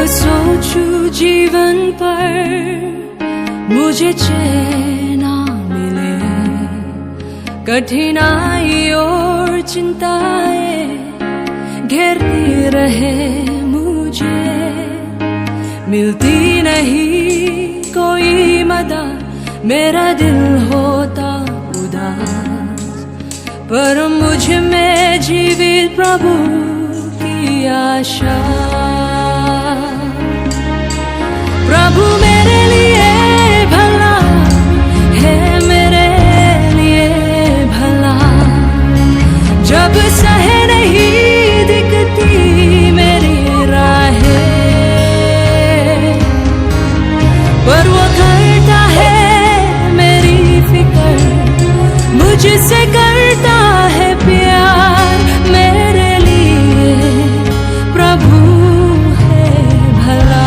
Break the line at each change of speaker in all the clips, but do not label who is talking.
सोचूं जीवन पर मुझे चैन ना मिले, कठिनाई और चिंताएं घेरती रहे मुझे, मिलती नहीं कोई मदद, मेरा दिल होता उदास, पर मुझ में जीवित प्रभु की आशा। प्रभु मेरे लिए भला है, मेरे लिए भला, जब सहे नहीं दिखती मेरी राहें, पर वो करता है मेरी फिक्र, मुझसे करता है प्यार, मेरे लिए प्रभु है भला।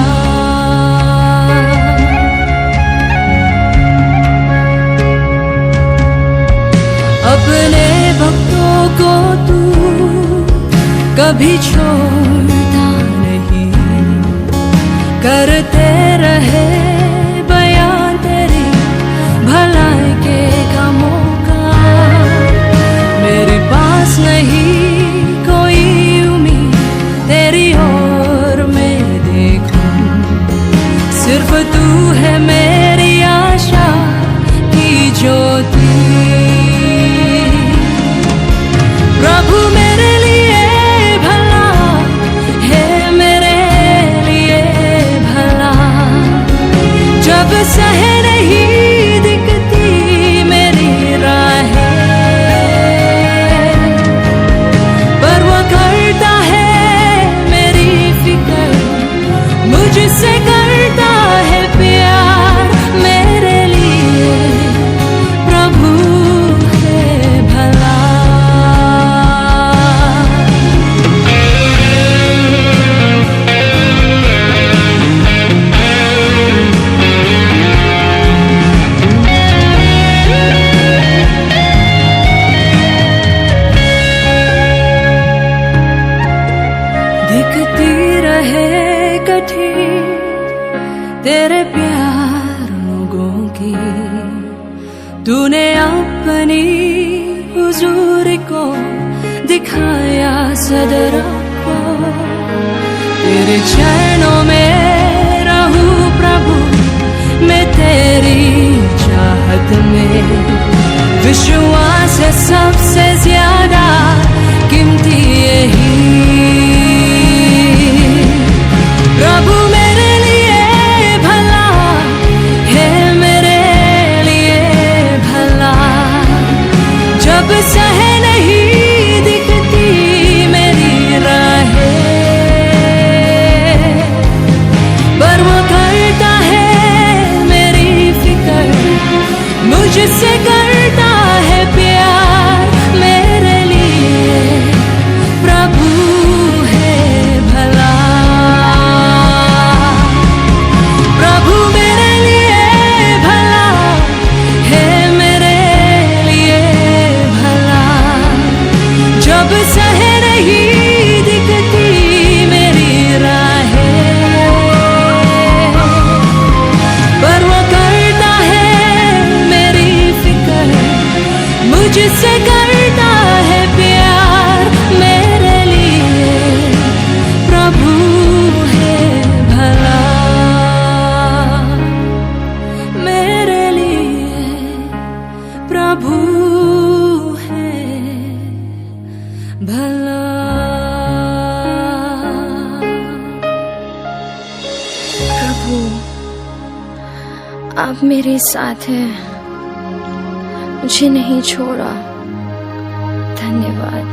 अपने भक्तों को तू कभी छोड़ता नहीं, करते रहे बयान तेरी भलाई के कामों का, मेरे पास नहीं कोई उम्मीद तेरी ओर मैं देखूं, सिर्फ तू है मेरी आशा की ज्योति। प्रभु मेरे लिए भला है, मेरे लिए भला, जब सहे नहीं दिखती मेरी राहें, पर वो करता है मेरी फिक्र, मुझसे करता है प्यार, मेरे लिए प्रभु है भला। दिखती रहे कठिन तेरे प्यार लोगों की, तूने अपनी हुजूर को दिखाया सदर को, तेरे चरणों में रहूं प्रभु, मैं तेरी चाहत में, विश्वास है सबसे ज्यादा कीमती यही। प्रभु मेरे लिए भला है, मेरे लिए भला, जब सहे नहीं दिखती मेरी राहें, पर वो करता है मेरी फिक्र, मुझसे करता है प्यार, मेरे लिए प्रभु है भला। प्रभु मेरे लिए भला है, मेरे लिए भला, जब सहे नहीं दिखती मेरी राहें, पर वो करता है मेरी फिक्र, मुझसे करता है प्यार, मेरे लिए प्रभु है भला, मेरे लिए प्रभु है भला।
प्रभु आप मेरे साथ हैं, मुझे नहीं छोड़ा, धन्यवाद।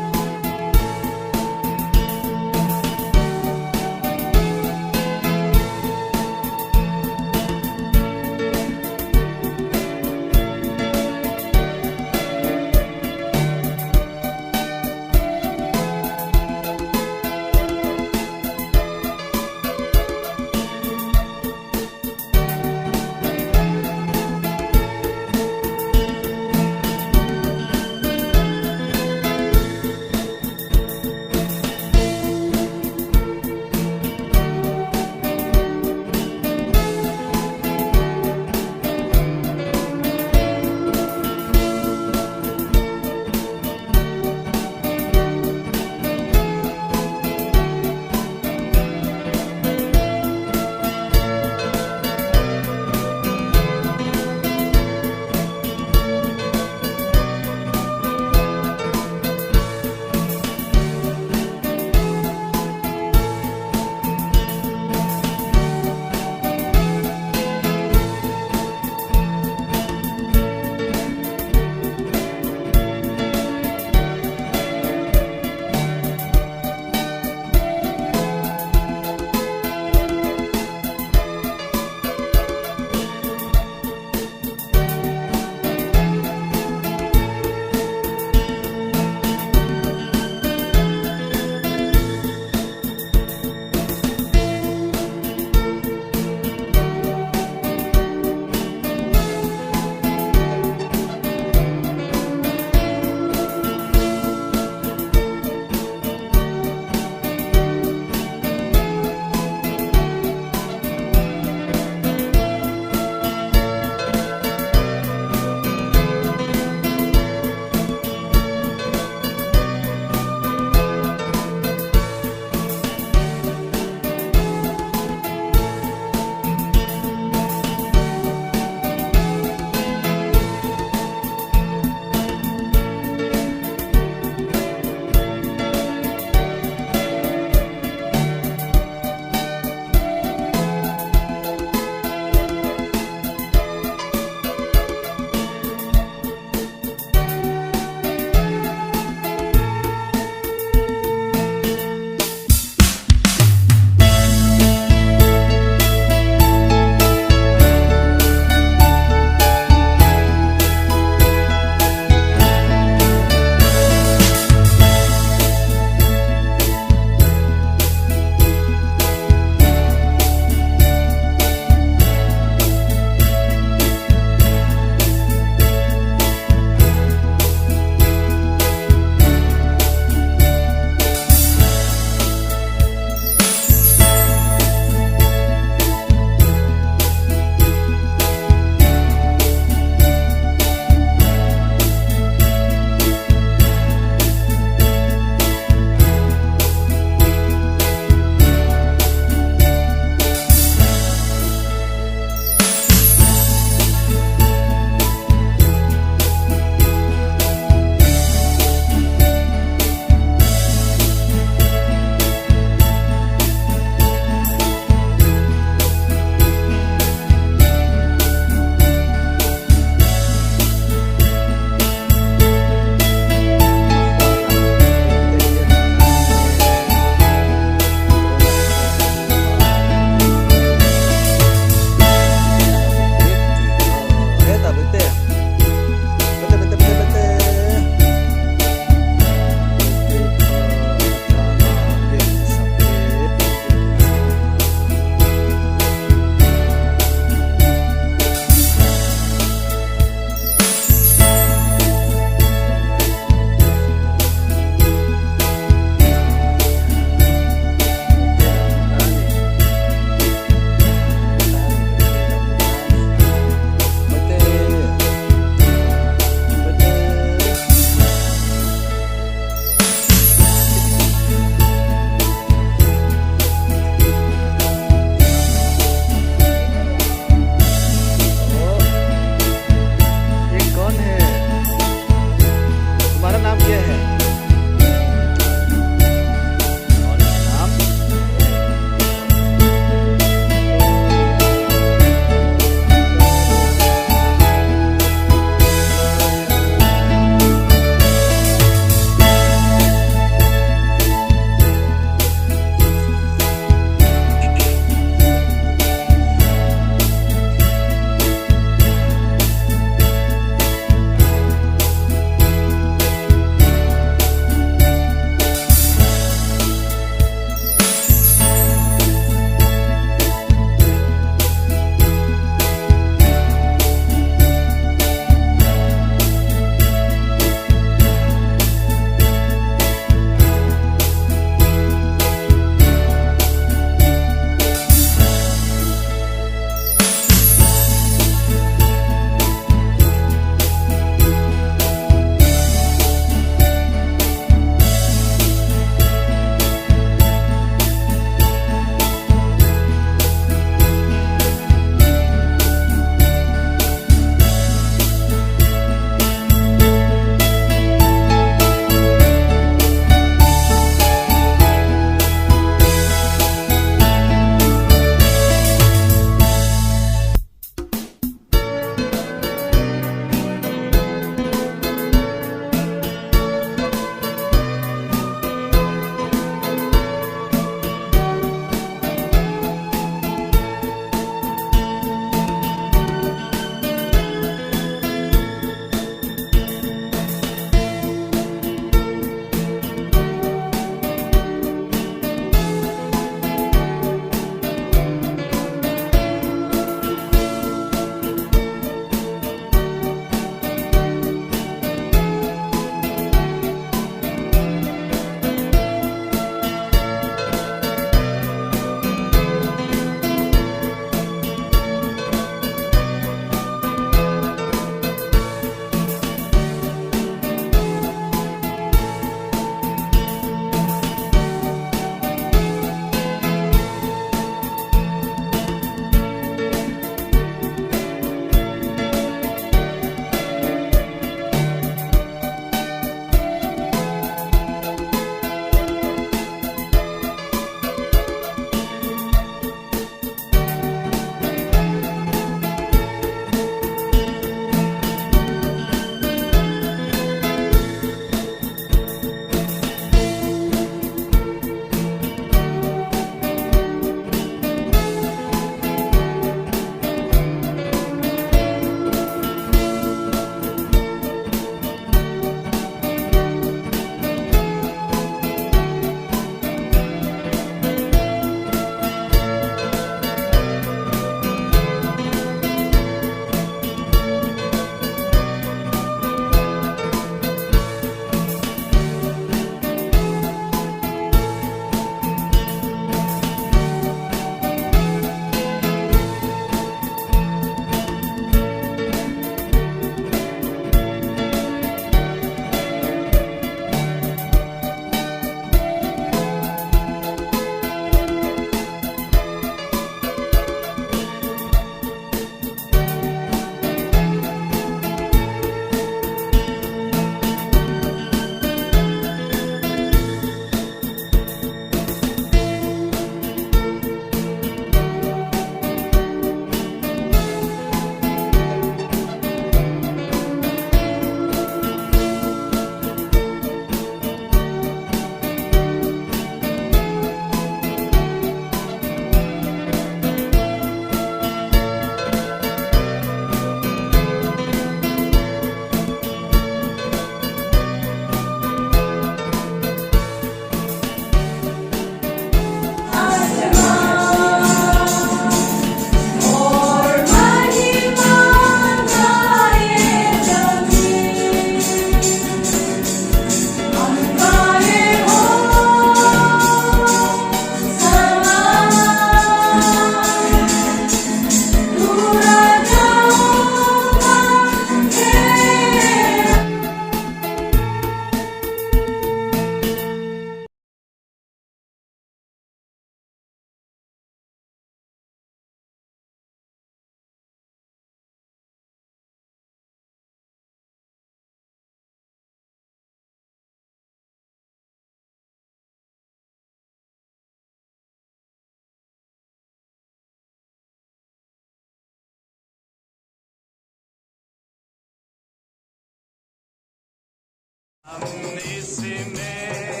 हमने से में